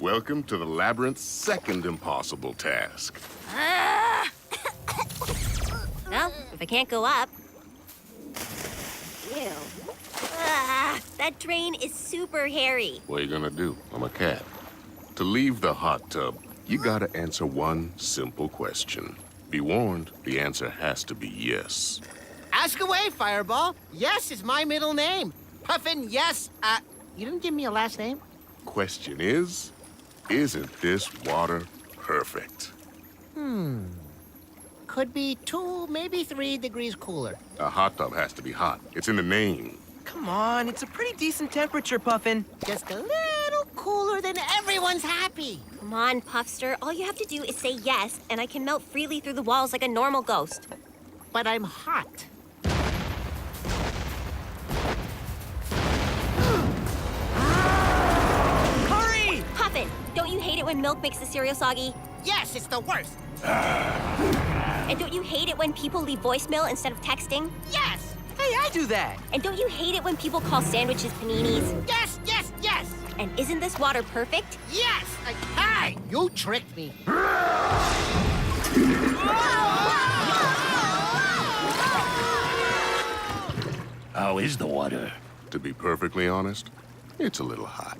Welcome to the labyrinth's second impossible task. Well, if I can't go up... Ew. That drain is super hairy. What are you gonna do? I'm a cat. To leave the hot tub, you gotta answer one simple question. Be warned, the answer has to be yes. Ask away, Fireball. Yes is my middle name. Puffin, yes. You didn't give me a last name? Question is, isn't this water perfect? Could be 2, maybe 3 degrees cooler. A hot tub has to be hot. It's in the name. Come on, it's a pretty decent temperature, Puffin. Just a little cooler than everyone's happy. Come on, Puffster. All you have to do is say yes, and I can melt freely through the walls like a normal ghost. But I'm hot. Hurry! Puffin, don't you hate it when milk makes the cereal soggy? Yes, it's the worst. And don't you hate it when people leave voicemail instead of texting? Yes. Hey, I do that. And don't you hate it when people call sandwiches paninis? Yes, yes, yes. And isn't this water perfect? Yes. Hi, you tricked me. How is the water? To be perfectly honest, it's a little hot.